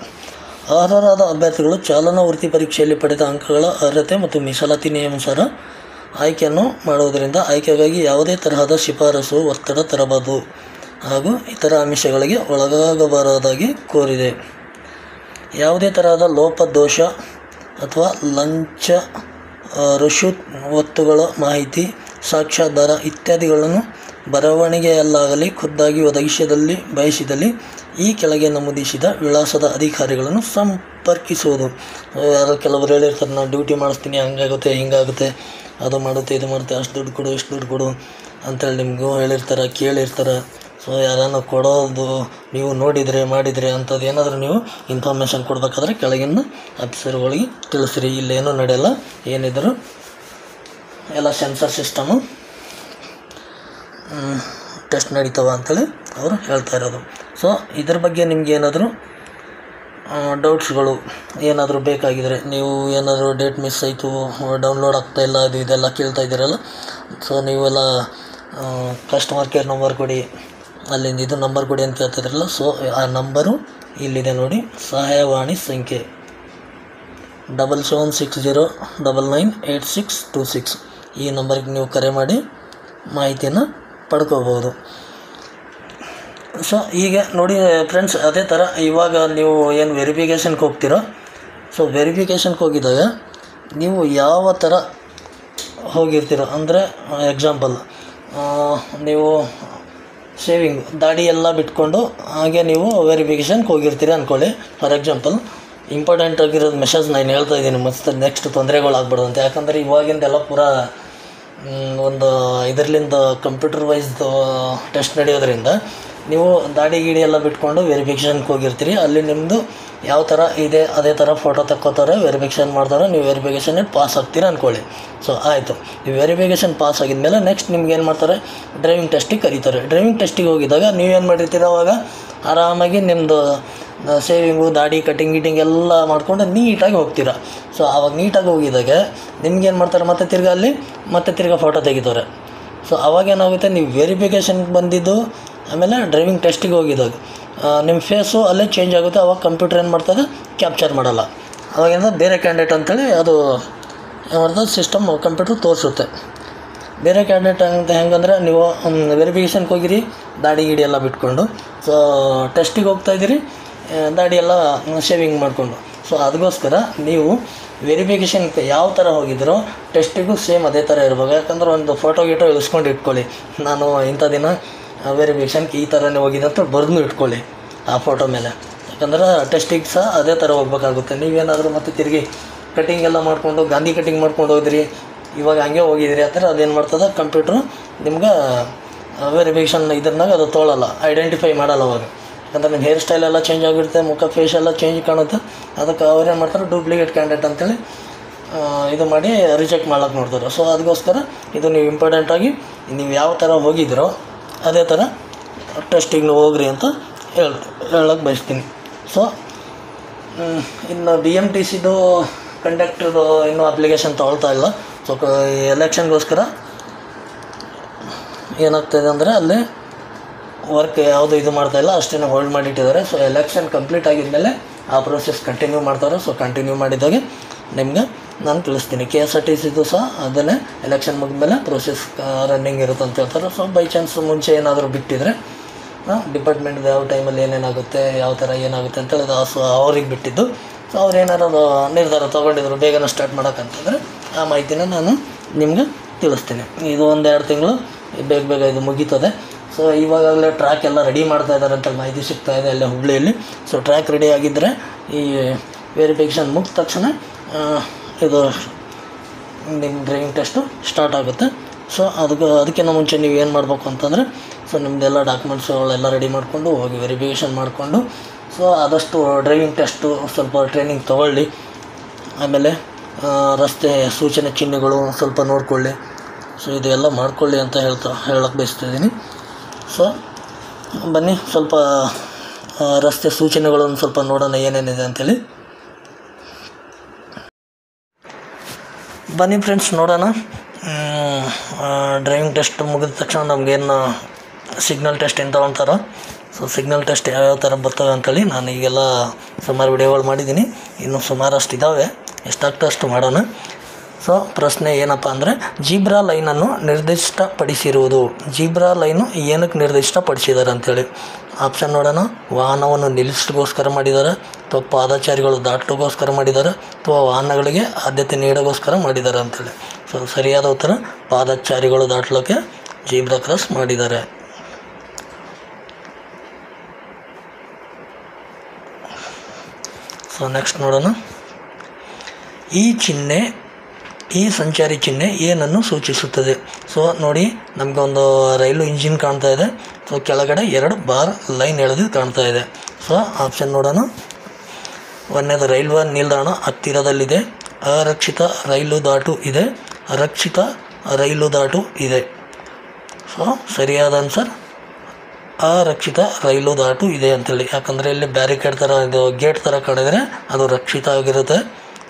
ಅರ್ಹರಾದ ಅಭ್ಯರ್ಥಿಗಳು ಚಾಲನಾ ವೃತ್ತಿ ಪರೀಕ್ಷೆಯಲ್ಲಿ ಪಡೆದ ಅಂಕಗಳ ಅರ್ಹತೆ ಮತ್ತು ಮೀಸಲಾತಿ ನಿಯಮಾನುಸಾರ ಆಯ್ಕೆಯನ್ನು ಮಾಡುವುದರಿಂದ ಆಯ್ಕೆಗಾಗಿ ಯಾವುದೇ ತರಹದ ಶಿಫಾರಸು, ಒತ್ತಡ ತರಬಾರದು ಹಾಗೂ ಇತರ ಆಮಿಷಗಳಿಗೆ ಒಳಗಾಗಬಾರದಾಗಿ ಕೋರಿದೆ. ಯಾವುದೇ ತರಹದ ಲೋಪದೋಷ ಅಥವಾ ಲಂಚ, ರುಷುವತ್ತುಗಳ ಮಾಹಿತಿ, ಸಾಕ್ಷ್ಯಾಧಾರ ಇತ್ಯಾದಿಗಳನ್ನು ಬರವಣಿಗೆಯಲ್ಲಾಗಲಿ ಖುದ್ದಾಗಿ ಬಯಸಿದಲ್ಲಿ ಈ ಕೆಳಗೆ ನಮೂದಿಸಿದ ವಿಳಾಸದ ಅಧಿಕಾರಿಗಳನ್ನು ಸಂಪರ್ಕಿಸುವುದು. ಯಾರೋ ಕೆಲವರು ಹೇಳಿರ್ತಾರೆ, ನಾನು ಡ್ಯೂಟಿ ಮಾಡಿಸ್ತೀನಿ, ಹಂಗಾಗುತ್ತೆ ಹಿಂಗಾಗುತ್ತೆ, ಅದು ಮಾಡುತ್ತೆ ಇದು ಮಾಡುತ್ತೆ, ಅಷ್ಟು ದುಡ್ಡು ಕೊಡು ಇಷ್ಟು ದುಡ್ಡು ಕೊಡು ಅಂತೇಳಿ ನಿಮಗೂ ಹೇಳಿರ್ತಾರೆ, ಕೇಳಿರ್ತಾರೆ. ಸೊ ಯಾರನ್ನು ಕೊಡೋದು ನೀವು ನೋಡಿದರೆ ಮಾಡಿದರೆ ಅಂಥದ್ದು ಏನಾದರೂ ನೀವು ಇನ್ಫಾರ್ಮೇಷನ್ ಕೊಡಬೇಕಾದ್ರೆ ಕೆಳಗಿನ ಆಫೀಸರ್ಗಳಿಗೆ ತಿಳಿಸ್ರಿ. ಇಲ್ಲೇನೂ ನಡೆಯಲ್ಲ, ಏನಿದ್ರು ಎಲ್ಲ ಸೆನ್ಸರ್ ಸಿಸ್ಟಮು ಟೆಸ್ಟ್ ನಡೀತವ ಅಂಥೇಳಿ ಅವರು ಹೇಳ್ತಾ ಇರೋದು. ಸೊ ಇದ್ರ ಬಗ್ಗೆ ನಿಮ್ಗೆ ಏನಾದರೂ ಡೌಟ್ಸ್ಗಳು ಏನಾದರೂ ಬೇಕಾಗಿದ್ದರೆ, ನೀವು ಏನಾದರೂ ಡೇಟ್ ಮಿಸ್ ಆಯಿತು, ಡೌನ್ಲೋಡ್ ಆಗ್ತಾಯಿಲ್ಲ, ಅದು ಇದೆಲ್ಲ ಕೇಳ್ತಾ ಇದ್ದೀರಲ್ಲ, ಸೊ ನೀವೆಲ್ಲ ಕಸ್ಟಮರ್ ಕೇರ್ ನಂಬರ್ ಕೊಡಿ, ಅಲ್ಲಿಂದ ಇದು ನಂಬರ್ ಕೊಡಿ ಅಂತ ಕೇಳ್ತಿದ್ರಲ್ಲ, ಸೊ ಆ ನಂಬರು ಇಲ್ಲಿದೆ ನೋಡಿ, ಸಹಾಯವಾಣಿ ಸಂಖ್ಯೆ 7760998626. ಈ ನಂಬರ್ಗೆ ನೀವು ಕರೆ ಮಾಡಿ ಮಾಹಿತಿಯನ್ನು ಪಡ್ಕೋಬೋದು. ಸೊ ಹೀಗೆ ನೋಡಿ ಫ್ರೆಂಡ್ಸ್, ಅದೇ ಥರ ಇವಾಗ ನೀವು ಏನು ವೆರಿಫಿಕೇಷನ್ಗೆ ಹೋಗ್ತೀರೋ, ಸೊ ವೆರಿಫಿಕೇಷನ್ಗೆ ಹೋಗಿದಾಗ ನೀವು ಯಾವ ಥರ ಹೋಗಿರ್ತೀರೋ ಅಂದರೆ ಎಕ್ಸಾಂಪಲ್ ನೀವು ಶೇವಿಂಗ್ ದಾಡಿ ಎಲ್ಲ ಬಿಟ್ಕೊಂಡು ಹಾಗೆ ನೀವು ವೆರಿಫಿಕೇಷನ್ಗೆ ಹೋಗಿರ್ತೀರಿ ಅಂದ್ಕೊಳ್ಳಿ. ಫಾರ್ ಎಕ್ಸಾಂಪಲ್ ಇಂಪಾರ್ಟೆಂಟ್ ಆಗಿರೋದು ಮೆಸೇಜ್ ನಾನು ಹೇಳ್ತಾ ಇದ್ದೀನಿ, ಮತ್ತು ನೆಕ್ಸ್ಟ್ ತೊಂದರೆಗಳಾಗ್ಬಿಡೋದು ಅಂತ. ಯಾಕಂದರೆ ಇವಾಗಿಂದೆಲ್ಲ ಪೂರಾ ಒಂದು ಇದರಲ್ಲಿಂದ ಕಂಪ್ಯೂಟರ್ ವೈಸ್ದು ಟೆಸ್ಟ್ ನಡೆಯೋದ್ರಿಂದ ನೀವು ದಾಡಿ ಗೀಡಿ ಎಲ್ಲ ಬಿಟ್ಕೊಂಡು ವೆರಿಫಿಕೇಷನ್ಗೆ ಹೋಗಿರ್ತೀರಿ. ಅಲ್ಲಿ ನಿಮ್ಮದು ಯಾವ ಥರ ಇದೆ ಅದೇ ಥರ ಫೋಟೋ ತಕ್ಕೋತಾರೆ, ವೆರಿಫಿಕೇಷನ್ ಮಾಡ್ತಾರೆ, ನೀವು ವೆರಿಫಿಕೇಷನ್ಗೆ ಪಾಸ್ ಆಗ್ತೀರ ಅಂದ್ಕೊಳ್ಳಿ. ಸೊ ಆಯಿತು, ನೀವು ವೆರಿಫಿಕೇಷನ್ ಪಾಸ್ ಆಗಿದ್ಮೇಲೆ ನೆಕ್ಸ್ಟ್ ನಿಮ್ಗೆ ಏನು ಮಾಡ್ತಾರೆ, ಡ್ರೈವಿಂಗ್ ಟೆಸ್ಟಿಗೆ ಕರೀತಾರೆ. ಡ್ರೈವಿಂಗ್ ಟೆಸ್ಟಿಗೆ ಹೋಗಿದಾಗ ನೀವೇನು ಮಾಡಿರ್ತೀರ, ಅವಾಗ ಆರಾಮಾಗಿ ನಿಮ್ಮದು ಸೇವಿಂಗು, ದಾಡಿ, ಕಟಿಂಗ್ ಎಲ್ಲ ಮಾಡ್ಕೊಂಡು ನೀಟಾಗಿ ಹೋಗ್ತೀರ. ಸೊ ಆವಾಗ ನೀಟಾಗಿ ಹೋಗಿದಾಗ ನಿಮ್ಗೇನು ಮಾಡ್ತಾರೆ, ಮತ್ತೆ ತಿರ್ಗಾ ಫೋಟೋ ತೆಗಿತಾರೆ. ಸೊ ಅವಾಗೇನಾಗುತ್ತೆ, ನೀವು ವೆರಿಫಿಕೇಷನ್ಗೆ ಬಂದಿದ್ದು ಆಮೇಲೆ ಡ್ರೈವಿಂಗ್ ಟೆಸ್ಟಿಗೆ ಹೋಗಿದಾಗ ನಿಮ್ಮ ಫೇಸು ಅಲ್ಲೇ ಚೇಂಜ್ ಆಗುತ್ತೆ. ಅವಾಗ ಕಂಪ್ಯೂಟರ್ ಏನು ಮಾಡ್ತದೆ, ಕ್ಯಾಪ್ಚರ್ ಮಾಡಲ್ಲ. ಅವಾಗಿಂದ ಬೇರೆ ಕ್ಯಾಂಡಿಡೇಟ್ ಅಂತೇಳಿ ಅದು ಏನು ಮಾಡ್ತದೆ, ಸಿಸ್ಟಮ್ ಕಂಪ್ಯೂಟ್ರ್ ತೋರಿಸುತ್ತೆ. ಬೇರೆ ಕ್ಯಾಂಡಿಡೇಟ್ ಅಂತ ಹೆಂಗಂದರೆ, ನೀವು ವೆರಿಫಿಕೇಷನ್ಗೆ ಹೋಗಿರಿ ದಾಡಿ ಗಿಡಿ ಎಲ್ಲ ಬಿಟ್ಕೊಂಡು, ಸೊ ಟೆಸ್ಟಿಗೆ ಹೋಗ್ತಾಯಿದ್ದೀರಿ ದಾಡಿ ಎಲ್ಲ ಶೇವಿಂಗ್ ಮಾಡಿಕೊಂಡು. ಸೊ ಅದಕ್ಕೋಸ್ಕರ ನೀವು ವೆರಿಫಿಕೇಷನ್ಗೆ ಯಾವ ಥರ ಹೋಗಿದ್ರೋ ಟೆಸ್ಟಿಗೂ ಸೇಮ್ ಅದೇ ಥರ ಇರ್ಬೇಕು. ಯಾಕಂದ್ರೆ ಒಂದು ಫೋಟೋ ಇಳಿಸ್ಕೊಂಡು ಇಟ್ಕೊಳ್ಳಿ, ನಾನು ಇಂಥ ದಿನ ವೆರಿಫಿಕೇಷನ್ಗೆ ಈ ಥರನೇ ಹೋಗಿದೆ ಅಂತ ಬರೆದು ಇಟ್ಕೊಳ್ಳಿ ಆ ಫೋಟೋ ಮೇಲೆ. ಯಾಕಂದ್ರೆ ಟೆಸ್ಟಿಗೆ ಸಹ ಅದೇ ಥರ ಹೋಗ್ಬೇಕಾಗುತ್ತೆ. ನೀವೇನಾದರೂ ಮತ್ತೆ ತಿರುಗಿ ಕಟಿಂಗ್ ಎಲ್ಲ ಮಾಡಿಕೊಂಡು ಗಾಂಧಿ ಕಟಿಂಗ್ ಮಾಡ್ಕೊಂಡು ಹೋದ್ರಿ, ಇವಾಗ ಹಂಗೆ ಹೋಗಿದ್ರಿ ಆ ಥರ ಅದೇನು ಮಾಡ್ತದೆ, ಕಂಪ್ಯೂಟ್ರು ನಿಮ್ಗೆ ವೆರಿಫಿಕೇಷನ್ ಇದನ್ನಾಗ ಅದು ತೊಗೊಳ್ಳಲ್ಲ, ಐಡೆಂಟಿಫೈ ಮಾಡಲ್ಲ ಅವಾಗ. ಯಾಕಂದ್ರೆ ನಿಮ್ಮ ಹೇರ್ ಸ್ಟೈಲ್ ಎಲ್ಲ ಚೇಂಜ್ ಆಗಿರುತ್ತೆ, ಮುಖ ಫೇಸ್ ಎಲ್ಲ ಚೇಂಜ್ ಕಾಣುತ್ತೆ. ಅದಕ್ಕೆ ಅವ್ರೇನು ಮಾಡ್ತಾರೆ, ಡೂಪ್ಲಿಕೇಟ್ ಕ್ಯಾಂಡಿಡೇಟ್ ಅಂತೇಳಿ ಇದು ಮಾಡಿ ರಿಜೆಕ್ಟ್ ಮಾಡ್ಲಿಕ್ಕೆ ನೋಡ್ತಾರೆ. ಸೊ ಅದಕ್ಕೋಸ್ಕರ ಇದು ನೀವು ಇಂಪಾರ್ಟೆಂಟಾಗಿ ನೀವು ಯಾವ ಥರ ಹೋಗಿದ್ರೋ ಅದೇ ಥರ ಟೆಸ್ಟಿಗೆ ಹೋಗ್ರಿ ಅಂತ ಹೇಳಕ್ಕೆ ಬಯಸ್ತೀನಿ. ಸೊ ಇನ್ನು BMTCದು ಕಂಡಕ್ಟ್ರದು ಇನ್ನೂ ಅಪ್ಲಿಕೇಶನ್ ತೊಗೊಳ್ತಾ ಇಲ್ಲ. ಸೊ ಎಲೆಕ್ಷನ್ಗೋಸ್ಕರ ಏನಾಗ್ತಾಯಿದೆ ಅಂದರೆ ಅಲ್ಲಿ ವರ್ಕ್ ಯಾವುದು ಇದು ಮಾಡ್ತಾಯಿಲ್ಲ, ಅಷ್ಟೇ ಹೋಲ್ಡ್ ಮಾಡಿಟ್ಟಿದ್ದಾರೆ. ಸೊ ಎಲೆಕ್ಷನ್ ಕಂಪ್ಲೀಟ್ ಆಗಿದ್ಮೇಲೆ ಆ ಪ್ರೋಸೆಸ್ ಕಂಟಿನ್ಯೂ ಮಾಡ್ತಾರೆ. ಸೊ ಕಂಟಿನ್ಯೂ ಮಾಡಿದಾಗೆ ನಿಮ್ಗೆ ನಾನು ತಿಳಿಸ್ತೀನಿ. KSRTCದು ಸಹ ಅದನ್ನೇ ಎಲೆಕ್ಷನ್ ಮುಗಿದ್ಮೇಲೆ ಪ್ರೋಸೆಸ್ ರನ್ನಿಂಗ್ ಇರುತ್ತೆ ಅಂತ ಹೇಳ್ತಾರೆ. ಸೊ ಬೈ ಚಾನ್ಸ್ ಮುಂಚೆ ಏನಾದರೂ ಬಿಟ್ಟಿದ್ರೆ ಡಿಪಾರ್ಟ್ಮೆಂಟ್ದು ಯಾವ ಟೈಮಲ್ಲಿ ಏನೇನಾಗುತ್ತೆ, ಯಾವ ಥರ ಏನಾಗುತ್ತೆ ಅಂತೇಳಿ ಸೊ ಅವ್ರಿಗೆ ಬಿಟ್ಟಿದ್ದು. ಸೊ ಅವ್ರು ಏನಾರು ನಿರ್ಧಾರ ತೊಗೊಂಡಿದ್ರು ಬೇಗನೆ ಸ್ಟಾರ್ಟ್ ಮಾಡೋಕ್ಕಂತಂದರೆ ಆ ಮಾಹಿತಿನ ನಾನು ನಿಮ್ಗೆ ತಿಳಿಸ್ತೀನಿ. ಇದು 1-2 ತಿಂಗಳು ಬೇಗ ಇದು ಮುಗೀತದೆ. ಸೊ ಇವಾಗಲೇ ಟ್ರ್ಯಾಕ್ ಎಲ್ಲ ರೆಡಿ ಮಾಡ್ತಾ ಇದ್ದಾರೆ ಅಂತ ಮಾಹಿತಿ ಸಿಗ್ತಾಯಿದೆ ಅಲ್ಲೇ ಹುಬ್ಬಳ್ಳಿಯಲ್ಲಿ. ಸೊ ಟ್ರ್ಯಾಕ್ ರೆಡಿ ಆಗಿದ್ದರೆ ಈ ವೆರಿಫಿಕೇಷನ್ ಮುಗಿದ ತಕ್ಷಣ ಇದು ನಿಮ್ಮ ಡ್ರೈವಿಂಗ್ ಟೆಸ್ಟು ಸ್ಟಾರ್ಟ್ ಆಗುತ್ತೆ. ಸೊ ಅದಕ್ಕಿಂತ ಮುಂಚೆ ನೀವು ಏನು ಮಾಡಬೇಕು ಅಂತಂದರೆ, ಸೊ ನಿಮ್ಮದೆಲ್ಲ ಡಾಕ್ಯುಮೆಂಟ್ಸ್ಗಳೆಲ್ಲ ರೆಡಿ ಮಾಡಿಕೊಂಡು ಹೋಗಿ ವೆರಿಫಿಕೇಷನ್ ಮಾಡಿಕೊಂಡು, ಸೊ ಆದಷ್ಟು ಡ್ರೈವಿಂಗ್ ಟೆಸ್ಟು ಸ್ವಲ್ಪ ಟ್ರೈನಿಂಗ್ ತೊಗೊಳ್ಳಿ. ಆಮೇಲೆ ರಸ್ತೆ ಸೂಚನೆ ಚಿಹ್ನೆಗಳು ಸ್ವಲ್ಪ ನೋಡಿಕೊಳ್ಳಿ. ಸೊ ಇದೆಲ್ಲ ಮಾಡಿಕೊಳ್ಳಿ ಅಂತ ಹೇಳಕ್ಕೆ ಬಯಸ್ತಿದ್ದೀನಿ. ಸೊ ಬನ್ನಿ ಸ್ವಲ್ಪ ರಸ್ತೆ ಸೂಚನೆಗಳನ್ನು ಸ್ವಲ್ಪ ನೋಡೋಣ ಏನೇನಿದೆ ಅಂಥೇಳಿ. ಬನ್ನಿ ಫ್ರೆಂಡ್ಸ್ ನೋಡೋಣ. ಡ್ರೈವಿಂಗ್ ಟೆಸ್ಟ್ ಮುಗಿದ ತಕ್ಷಣ ನಮಗೇನು ಸಿಗ್ನಲ್ ಟೆಸ್ಟ್ ಎಂತ ಅಂತಾರೋ, ಸೊ ಸಿಗ್ನಲ್ ಟೆಸ್ಟ್ ಯಾವ್ಯಾವ ಥರ ಬರ್ತವೆ ಅಂಥೇಳಿ ನಾನು ಈಗೆಲ್ಲ ಸುಮಾರು ವಿಡಿಯೋಗಳು ಮಾಡಿದ್ದೀನಿ. ಇನ್ನು ಸುಮಾರಷ್ಟು ಇದ್ದಾವೆ, ಎಷ್ಟಾಗ್ತೋ ಅಷ್ಟು ಮಾಡೋಣ. ಸೊ ಪ್ರಶ್ನೆ ಏನಪ್ಪ ಅಂದರೆ, ಜೀಬ್ರಾ ಲೈನನ್ನು ನಿರ್ದಿಷ್ಟಪಡಿಸಿರುವುದು. ಜೀಬ್ರಾ ಲೈನು ಏನಕ್ಕೆ ನಿರ್ದಿಷ್ಟಪಡಿಸಿದ್ದಾರೆ ಅಂಥೇಳಿ ಆಪ್ಷನ್ ನೋಡೋಣ. ವಾಹನವನ್ನು ನಿಲ್ಲಿಸೋಗೋಸ್ಕರ ಮಾಡಿದ್ದಾರೆ, ಅಥವಾ ಪಾದಚಾರಿಗಳು ದಾಟೋಗೋಸ್ಕರ ಮಾಡಿದ್ದಾರೆ, ಅಥವಾ ವಾಹನಗಳಿಗೆ ಆದ್ಯತೆ ನೀಡೋಗೋಸ್ಕರ ಮಾಡಿದ್ದಾರೆ ಅಂಥೇಳಿ. ಸೊ ಸರಿಯಾದ ಉತ್ತರ ಪಾದಚಾರಿಗಳು ದಾಟಲಿಕ್ಕೆ ಜೀಬ್ರಾ ಕ್ರಾಸ್ ಮಾಡಿದ್ದಾರೆ. ಸೊ ನೆಕ್ಸ್ಟ್ ನೋಡೋಣ. ಈ ಸಂಚಾರಿ ಚಿಹ್ನೆ ಏನನ್ನು ಸೂಚಿಸುತ್ತದೆ? ಸೊ ನೋಡಿ, ನಮಗೆ ಒಂದು ರೈಲು ಇಂಜಿನ್ ಕಾಣ್ತಾ ಇದೆ. ಸೊ ಕೆಳಗಡೆ 2 ಬಾರ್ ಲೈನ್ ಎಳೆದು ಕಾಣ್ತಾ ಇದೆ. ಸೊ ಆಪ್ಷನ್ ನೋಡೋಣ. ಒಂದನೇದು ರೈಲ್ವೆ ನಿಲ್ದಾಣ ಹತ್ತಿರದಲ್ಲಿದೆ, ಅರಕ್ಷಿತ ರೈಲು ದಾಟು ಇದೆ, ರಕ್ಷಿತ ರೈಲು ದಾಟು ಇದೆ. ಸೊ ಸರಿಯಾದ ಆನ್ಸರ್ ಅರಕ್ಷಿತ ರೈಲು ದಾಟು ಇದೆ ಅಂತೇಳಿ. ಯಾಕಂದರೆ ಇಲ್ಲಿ ಬ್ಯಾರಿಕೇಡ್ ಥರ ಇದು ಗೇಟ್ ಥರ ಕಾಣಿದರೆ ಅದು ರಕ್ಷಿತ ಆಗಿರುತ್ತೆ.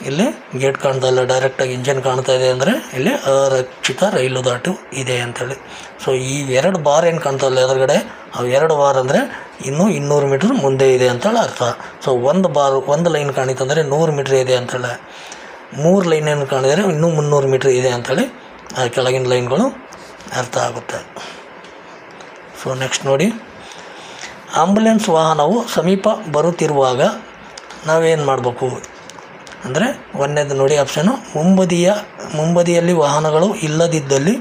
ಇಲ್ಲಿ ಗೇಟ್ ಕಾಣ್ತಾ ಇಲ್ಲ, ಡೈರೆಕ್ಟಾಗಿ ಇಂಜನ್ ಕಾಣ್ತಾ ಇದೆ ಅಂದರೆ ಇಲ್ಲಿ ಅರಕ್ಷಿತ ರೈಲು ದಾಟು ಇದೆ ಅಂಥೇಳಿ. ಸೊ ಈ 2 ಬಾರ್ ಏನು ಕಾಣ್ತಾ ಇಲ್ಲ ಎದುರುಗಡೆ, ಅವು 2 ಬಾರ್ ಅಂದರೆ ಇನ್ನೂ 200 ಮೀಟ್ರ್ ಮುಂದೆ ಇದೆ ಅಂತೇಳಿ ಅರ್ಥ. ಸೊ ಒಂದು ಲೈನ್ ಕಾಣಿತಂದರೆ 100 ಮೀಟ್ರ್ ಇದೆ ಅಂಥೇಳಿ, 3 ಲೈನ್ ಏನು ಕಾಣಿದರೆ ಇನ್ನೂ 300 ಮೀಟ್ರ್ ಇದೆ ಅಂಥೇಳಿ ಆ ಕೆಳಗಿನ ಲೈನ್ಗಳು ಅರ್ಥ ಆಗುತ್ತೆ. ಸೊ ನೆಕ್ಸ್ಟ್ ನೋಡಿ, ಆಂಬುಲೆನ್ಸ್ ವಾಹನವು ಸಮೀಪ ಬರುತ್ತಿರುವಾಗ ನಾವೇನು ಮಾಡಬೇಕು ಅಂದರೆ, ಒಂದನೇದು ನೋಡಿ ಆಪ್ಷನು, ಮುಂಬದಿಯಲ್ಲಿ ವಾಹನಗಳು ಇಲ್ಲದಿದ್ದಲ್ಲಿ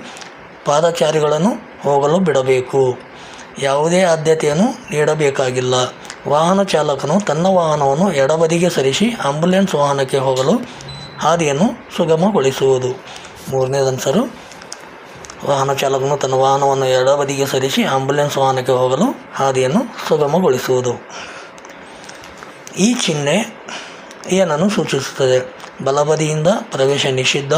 ಪಾದಚಾರಿಗಳನ್ನು ಹೋಗಲು ಬಿಡಬೇಕು. ಯಾವುದೇ ಆದ್ಯತೆಯನ್ನು ನೀಡಬೇಕಾಗಿಲ್ಲ. ವಾಹನ ಚಾಲಕನು ತನ್ನ ವಾಹನವನ್ನು ಎಡಬದಿಗೆ ಸರಿಸಿ ಆಂಬುಲೆನ್ಸ್ ವಾಹನಕ್ಕೆ ಹೋಗಲು ಹಾದಿಯನ್ನು ಸುಗಮಗೊಳಿಸುವುದು. ಮೂರನೇದು ಆನ್ಸರು, ವಾಹನ ಚಾಲಕನು ತನ್ನ ವಾಹನವನ್ನು ಎಡಬದಿಗೆ ಸರಿಸಿ ಆಂಬುಲೆನ್ಸ್ ವಾಹನಕ್ಕೆ ಹೋಗಲು ಹಾದಿಯನ್ನು ಸುಗಮಗೊಳಿಸುವುದು. ಈ ಚಿಹ್ನೆ ಏನನ್ನು ಸೂಚಿಸುತ್ತದೆ? ಬಲಬದಿಯಿಂದ ಪ್ರವೇಶ ನಿಷಿದ್ಧ,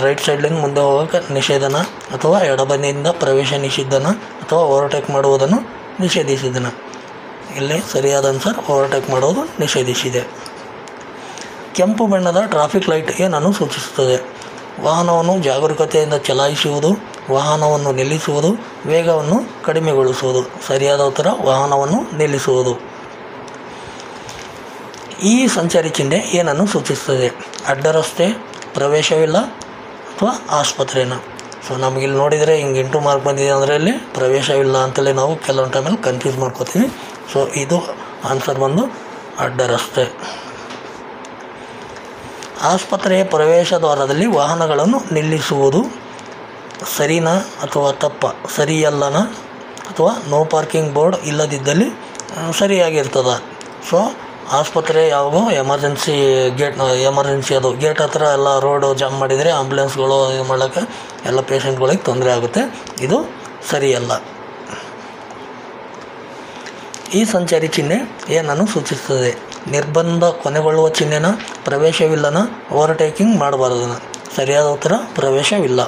ರೈಟ್ ಸೈಡ್ಲಿಂದ ಮುಂದೆ ಹೋಗೋಕ್ಕೆ ನಿಷೇಧನ, ಅಥವಾ ಎಡಬದಿಯಿಂದ ಪ್ರವೇಶ ನಿಷಿದ್ಧನ, ಅಥವಾ ಓವರ್ಟೇಕ್ ಮಾಡುವುದನ್ನು ನಿಷೇಧಿಸಿದನ. ಇಲ್ಲಿ ಸರಿಯಾದ ಆನ್ಸರ್ ಓವರ್ಟೇಕ್ ಮಾಡುವುದು ನಿಷೇಧಿಸಿದೆ. ಕೆಂಪು ಬಣ್ಣದ ಟ್ರಾಫಿಕ್ ಲೈಟ್ ಏನನ್ನು ಸೂಚಿಸುತ್ತದೆ? ವಾಹನವನ್ನು ಜಾಗರೂಕತೆಯಿಂದ ಚಲಾಯಿಸುವುದು, ವಾಹನವನ್ನು ನಿಲ್ಲಿಸುವುದು, ವೇಗವನ್ನು ಕಡಿಮೆಗೊಳಿಸುವುದು. ಸರಿಯಾದ ಉತ್ತರ ವಾಹನವನ್ನು ನಿಲ್ಲಿಸುವುದು. ಈ ಸಂಚಾರಿ ಚಿಹ್ನೆ ಏನನ್ನು ಸೂಚಿಸುತ್ತದೆ? ಅಡ್ಡ ರಸ್ತೆ, ಪ್ರವೇಶವಿಲ್ಲ, ಅಥವಾ ಆಸ್ಪತ್ರೆನ. ಸೊ ನಮಗಿಲ್ಲಿ ನೋಡಿದರೆ ಹಿಂಗೆ ಇಂಟು ಮಾರ್ಕ್ ಬಂದಿದೆ ಅಂದರೆ ಇಲ್ಲಿ ಪ್ರವೇಶವಿಲ್ಲ ಅಂತೇಳಿ ನಾವು ಕೆಲವೊಂದು ಟೈಮಲ್ಲಿ ಕನ್ಫ್ಯೂಸ್ ಮಾಡ್ಕೋತೀವಿ. ಸೊ ಇದು ಆನ್ಸರ್ ಬಂದು ಅಡ್ಡ ರಸ್ತೆ. ಆಸ್ಪತ್ರೆಯ ಪ್ರವೇಶ ದ್ವಾರದಲ್ಲಿ ವಾಹನಗಳನ್ನು ನಿಲ್ಲಿಸುವುದು ಸರಿನಾ ಅಥವಾ ತಪ್ಪ? ಸರಿಯಲ್ಲನ, ಅಥವಾ ನೋ ಪಾರ್ಕಿಂಗ್ ಬೋರ್ಡ್ ಇಲ್ಲದಿದ್ದಲ್ಲಿ ಸರಿಯಾಗಿರ್ತದ? ಸೊ ಆಸ್ಪತ್ರೆ ಯಾವಾಗೂ ಎಮರ್ಜೆನ್ಸಿ ಅದು ಗೇಟ್ ಹತ್ರ ಎಲ್ಲ ರೋಡು ಜಾಮ್ ಮಾಡಿದರೆ ಆಂಬುಲೆನ್ಸ್ಗಳು ಇದು ಮಾಡೋಕ್ಕೆ ಎಲ್ಲ ಪೇಷಂಟ್ಗಳಿಗೆ ತೊಂದರೆ ಆಗುತ್ತೆ. ಇದು ಸರಿಯಲ್ಲ. ಈ ಸಂಚಾರಿ ಚಿಹ್ನೆ ಏನನ್ನು ಸೂಚಿಸುತ್ತದೆ? ನಿರ್ಬಂಧ ಕೊನೆಗೊಳ್ಳುವ ಚಿಹ್ನೆನ, ಪ್ರವೇಶವಿಲ್ಲನ, ಓವರ್ಟೇಕಿಂಗ್ ಮಾಡಬಾರ್ದನ. ಸರಿಯಾದ ಉತ್ತರ ಪ್ರವೇಶವಿಲ್ಲ.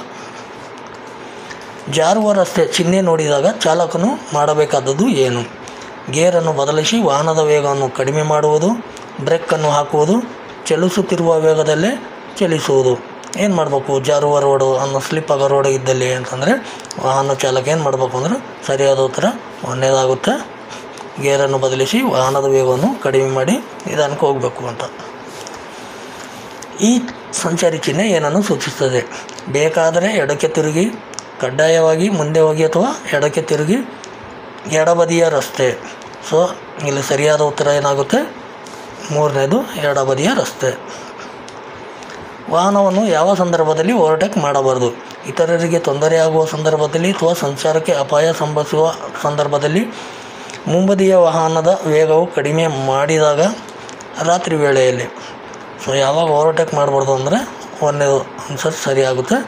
ಜಾರುವ ರಸ್ತೆ ಚಿಹ್ನೆ ನೋಡಿದಾಗ ಚಾಲಕನು ಮಾಡಬೇಕಾದದ್ದು ಏನು? ಗೇರನ್ನು ಬದಲಿಸಿ ವಾಹನದ ವೇಗವನ್ನು ಕಡಿಮೆ ಮಾಡುವುದು, ಬ್ರೇಕನ್ನು ಹಾಕುವುದು, ಚಲಿಸುತ್ತಿರುವ ವೇಗದಲ್ಲೇ ಚಲಿಸುವುದು. ಏನು ಮಾಡಬೇಕು? ಜಾರುವ ರೋಡು ಸ್ಲಿಪ್ ಆಗೋ ರೋಡ್ ಇದ್ದಲ್ಲಿ ಅಂತಂದರೆ ವಾಹನ ಚಾಲಕ ಏನು ಮಾಡಬೇಕು ಅಂದರೆ ಸರಿಯಾದ ಉತ್ತರ ಒಂದನೇದಾಗುತ್ತೆ, ಗೇರನ್ನು ಬದಲಿಸಿ ವಾಹನದ ವೇಗವನ್ನು ಕಡಿಮೆ ಮಾಡಿ ನಿಧಾನಕ್ಕೆ ಹೋಗಬೇಕು ಅಂತ. ಈ ಸಂಚಾರಿ ಚಿಹ್ನೆ ಏನನ್ನು ಸೂಚಿಸುತ್ತದೆ? ಬೇಕಾದರೆ ಎಡಕ್ಕೆ ತಿರುಗಿ, ಕಡ್ಡಾಯವಾಗಿ ಮುಂದೆ ಹೋಗಿ, ಅಥವಾ ಎಡಕ್ಕೆ ತಿರುಗಿ, ಎಡಬದಿಯ ರಸ್ತೆ. ಸೊ ಇಲ್ಲಿ ಸರಿಯಾದ ಉತ್ತರ ಏನಾಗುತ್ತೆ? ಮೂರನೇದು ಎಡಬದಿಯ ರಸ್ತೆ. ವಾಹನವನ್ನು ಯಾವ ಸಂದರ್ಭದಲ್ಲಿ ಓವರ್ಟೇಕ್ ಮಾಡಬಾರ್ದು? ಇತರರಿಗೆ ತೊಂದರೆಯಾಗುವ ಸಂದರ್ಭದಲ್ಲಿ, ಅಥವಾ ಸಂಚಾರಕ್ಕೆ ಅಪಾಯ ಸಂಭವಿಸುವ ಸಂದರ್ಭದಲ್ಲಿ, ಮುಂಬದಿಯ ವಾಹನದ ವೇಗವು ಕಡಿಮೆ ಮಾಡಿದಾಗ, ರಾತ್ರಿ ವೇಳೆಯಲ್ಲಿ. ಸೊ ಯಾವಾಗ ಓವರ್ಟೇಕ್ ಮಾಡಬಾರ್ದು ಅಂದರೆ ಒಂದನೇದು ಆನ್ಸರ್ ಸರಿಯಾಗುತ್ತೆ.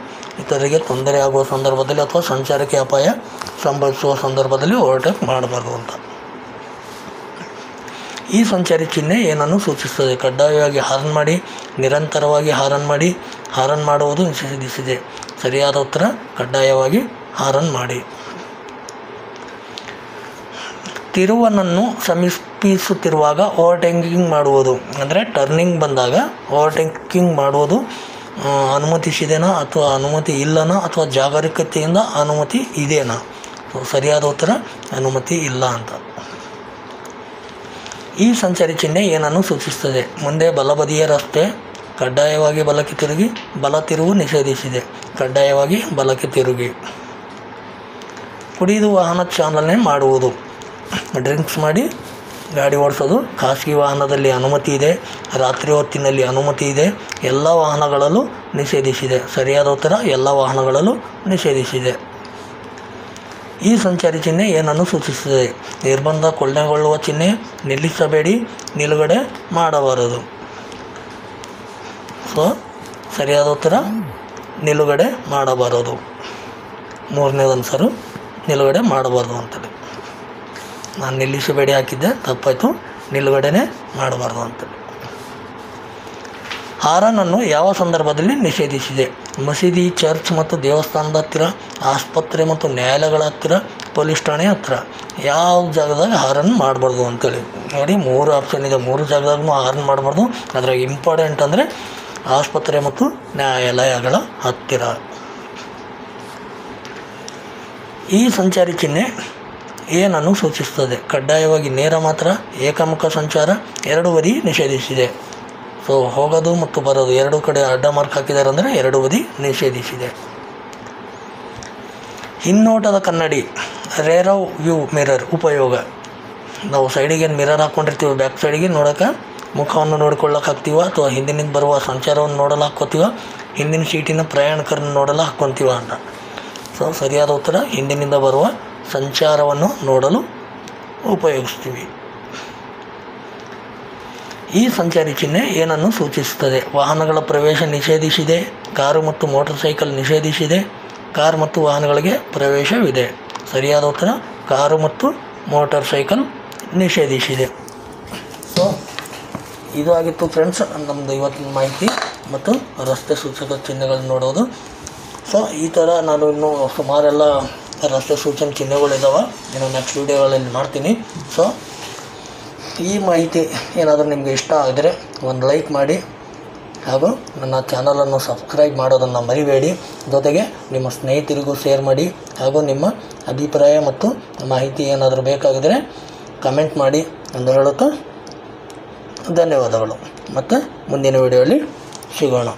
ಇತರರಿಗೆ ತೊಂದರೆ ಆಗುವ ಸಂದರ್ಭದಲ್ಲಿ ಅಥವಾ ಸಂಚಾರಕ್ಕೆ ಅಪಾಯ ಸಂಭವಿಸುವ ಸಂದರ್ಭದಲ್ಲಿ ಓವರ್ಟೇಕ್ ಮಾಡಬಾರ್ದು ಅಂತ. ಈ ಸಂಚಾರಿ ಚಿಹ್ನೆ ಏನನ್ನು ಸೂಚಿಸುತ್ತದೆ? ಕಡ್ಡಾಯವಾಗಿ ಹಾರನ್ ಮಾಡಿ, ನಿರಂತರವಾಗಿ ಹಾರನ್ ಮಾಡುವುದು ನಿಷೇಧಿಸಿದೆ. ಸರಿಯಾದ ಉತ್ತರ ಕಡ್ಡಾಯವಾಗಿ ಹಾರನ್ ಮಾಡಿ. ತಿರುವನನ್ನು ಸಮೀಪಿಸುತ್ತಿರುವಾಗ ಓವರ್ಟೇಕಿಂಗ್ ಮಾಡುವುದು, ಅಂದರೆ ಟರ್ನಿಂಗ್ ಬಂದಾಗ ಓವರ್ಟೇಕಿಂಗ್ ಮಾಡುವುದು ಅನುಮತಿಸಿದೆನಾ ಅಥವಾ ಅನುಮತಿ ಇಲ್ಲನಾ ಅಥವಾ ಜಾಗರೂಕತೆಯಿಂದ ಅನುಮತಿ ಇದೆನಾ? ಸರಿಯಾದ ಉತ್ತರ ಅನುಮತಿ ಇಲ್ಲ ಅಂತ. ಈ ಸಂಚಾರಿ ಚಿಹ್ನೆ ಏನನ್ನು ಸೂಚಿಸುತ್ತದೆ? ಮುಂದೆ ಬಲಬದಿಯ ರಸ್ತೆ, ಕಡ್ಡಾಯವಾಗಿ ಬಲಕ್ಕೆ ತಿರುಗಿ, ಬಲ ತಿರುವು ನಿಷೇಧಿಸಿದೆ. ಕಡ್ಡಾಯವಾಗಿ ಬಲಕ್ಕೆ ತಿರುಗಿ. ಕುಡಿದು ವಾಹನ ಚಾಲನೆ ಮಾಡುವುದು, ಡ್ರಿಂಕ್ಸ್ ಮಾಡಿ ಗಾಡಿ ಓಡಿಸೋದು. ಖಾಸಗಿ ವಾಹನದಲ್ಲಿ ಅನುಮತಿ ಇದೆ, ರಾತ್ರಿ ಹೊತ್ತಿನಲ್ಲಿ ಅನುಮತಿ ಇದೆ, ಎಲ್ಲ ವಾಹನಗಳಲ್ಲೂ ನಿಷೇಧಿಸಿದೆ. ಸರಿಯಾದ ಉತ್ತರ ಎಲ್ಲ ವಾಹನಗಳಲ್ಲೂ ನಿಷೇಧಿಸಿದೆ. ಈ ಸಂಚಾರಿ ಚಿಹ್ನೆ ಏನನ್ನು ಸೂಚಿಸುತ್ತದೆ? ನಿರ್ಬಂಧ, ಕೊನೆಗೊಳ್ಳುವ ಚಿಹ್ನೆ, ನಿಲ್ಲಿಸಬೇಡಿ, ನಿಲುಗಡೆ ಮಾಡಬಾರದು. ಸರಿಯಾದ ಉತ್ತರ ನಿಲುಗಡೆ ಮಾಡಬಾರದು. ಮೂರನೇದು ಆನ್ಸರು ನಿಲುಗಡೆ ಮಾಡಬಾರ್ದು ಅಂತೇಳಿ. ನಾನು ನಿಲ್ಲಿಸಬೇಡಿ ಹಾಕಿದ್ದೆ, ತಪ್ಪಾಯಿತು. ನಿಲುಗಡೆನೇ ಮಾಡಬಾರ್ದು ಅಂತೇಳಿ. ಹಾರನನ್ನು ಯಾವ ಸಂದರ್ಭದಲ್ಲಿ ನಿಷೇಧಿಸಿದೆ? ಮಸೀದಿ, ಚರ್ಚ್ ಮತ್ತು ದೇವಸ್ಥಾನದ ಹತ್ತಿರ, ಆಸ್ಪತ್ರೆ ಮತ್ತು ನ್ಯಾಯಾಲಯಗಳ ಹತ್ತಿರ, ಪೊಲೀಸ್ ಠಾಣೆ ಹತ್ತಿರ. ಯಾವ ಜಾಗದಾಗ ಹಾರನ್ ಮಾಡಬಾರ್ದು ಅಂತೇಳಿ ನೋಡಿ. 3 ಆಪ್ಷನ್ ಇದೆ. 3 ಜಾಗದಾಗೂ ಹಾರನ್ ಮಾಡಬಾರ್ದು. ಅದ್ರಾಗ ಇಂಪಾರ್ಟೆಂಟ್ ಅಂದರೆ ಆಸ್ಪತ್ರೆ ಮತ್ತು ನ್ಯಾಯಾಲಯಗಳ ಹತ್ತಿರ. ಈ ಸಂಚಾರಿ ಚಿಹ್ನೆ ಏನನ್ನು ಸೂಚಿಸುತ್ತದೆ? ಕಡ್ಡಾಯವಾಗಿ ನೇರ ಮಾತ್ರ, ಏಕಮುಖ ಸಂಚಾರ, 2 ಬದಿ ನಿಷೇಧಿಸಿದೆ. ಹೋಗೋದು ಮತ್ತು ಬರೋದು 2 ಕಡೆ ಅಡ್ಡ ಮಾರ್ಕ್ ಹಾಕಿದ್ದಾರೆ ಅಂದರೆ 2 ಬದಿ ನಿಷೇಧಿಸಿದೆ. ಹಿನ್ನೋಟದ ಕನ್ನಡಿ, ರೇರ್ ವ್ಯೂ ಮಿರರ್ ಉಪಯೋಗ. ನಾವು ಸೈಡಿಗೆ ಮಿರರ್ ಹಾಕ್ಕೊಂಡಿರ್ತೀವಿ, ಬ್ಯಾಕ್ ಸೈಡಿಗೆ ನೋಡೋಕೆ ಮುಖವನ್ನು ನೋಡ್ಕೊಳ್ಳೋಕೆ ಹಾಕ್ತೀವ, ಅಥವಾ ಹಿಂದಿನಿಂದ ಬರುವ ಸಂಚಾರವನ್ನು ನೋಡಲು ಹಾಕ್ಕೋತೀವ, ಹಿಂದಿನ ಸೀಟಿನ ಪ್ರಯಾಣಿಕರನ್ನು ನೋಡಲು ಹಾಕ್ಕೊತೀವ ಅಂತ. ಸರಿಯಾದ ಉತ್ತರ ಹಿಂದಿನಿಂದ ಬರುವ ಸಂಚಾರವನ್ನು ನೋಡಲು ಉಪಯೋಗಿಸ್ತೀವಿ. ಈ ಸಂಚಾರಿ ಚಿಹ್ನೆ ಏನನ್ನು ಸೂಚಿಸುತ್ತದೆ? ವಾಹನಗಳ ಪ್ರವೇಶ ನಿಷೇಧಿಸಿದೆ, ಕಾರು ಮತ್ತು ಮೋಟಾರ್ ಸೈಕಲ್ ನಿಷೇಧಿಸಿದೆ, ಕಾರ್ ಮತ್ತು ವಾಹನಗಳಿಗೆ ಪ್ರವೇಶವಿದೆ. ಸರಿಯಾದ ಉತ್ತರ ಕಾರು ಮತ್ತು ಮೋಟಾರ್ ಸೈಕಲ್ ನಿಷೇಧಿಸಿದೆ. ಇದು ಆಗಿತ್ತು ಫ್ರೆಂಡ್ಸ್ ನಮ್ಮದು ಇವತ್ತಿನ ಮಾಹಿತಿ ಮತ್ತು ರಸ್ತೆ ಸೂಚಕ ಚಿಹ್ನೆಗಳನ್ನು ನೋಡೋದು. ಈ ಥರ ನಾನು ಇನ್ನೂ ಸುಮಾರೆಲ್ಲ ರಸ್ತೆ ಸೂಚನೆ ಚಿಹ್ನೆಗಳಿದ್ದಾವೆ, ಇನ್ನು ನೆಕ್ಸ್ಟ್ ವೀಡಿಯೋಗಳಲ್ಲಿ ಮಾಡ್ತೀನಿ. ಈ ಮಾಹಿತಿ ಏನಾದರೂ ನಿಮಗೆ ಇಷ್ಟ ಆಗಿದರೆ ಒಂದು ಲೈಕ್ ಮಾಡಿ, ಹಾಗೂ ನನ್ನ ಚಾನಲನ್ನು ಸಬ್ಸ್ಕ್ರೈಬ್ ಮಾಡೋದನ್ನು ಮರಿಬೇಡಿ. ಜೊತೆಗೆ ನಿಮ್ಮ ಸ್ನೇಹಿತರಿಗೂ ಶೇರ್ ಮಾಡಿ, ಹಾಗೂ ನಿಮ್ಮ ಅಭಿಪ್ರಾಯ ಮತ್ತು ಮಾಹಿತಿ ಏನಾದರೂ ಬೇಕಾಗಿದ್ದರೆ ಕಮೆಂಟ್ ಮಾಡಿ ಎಂದು ಹೇಳುತ್ತಾ ಧನ್ಯವಾದಗಳು. ಮತ್ತು ಮುಂದಿನ ವಿಡಿಯೋದಲ್ಲಿ ಸಿಗೋಣ.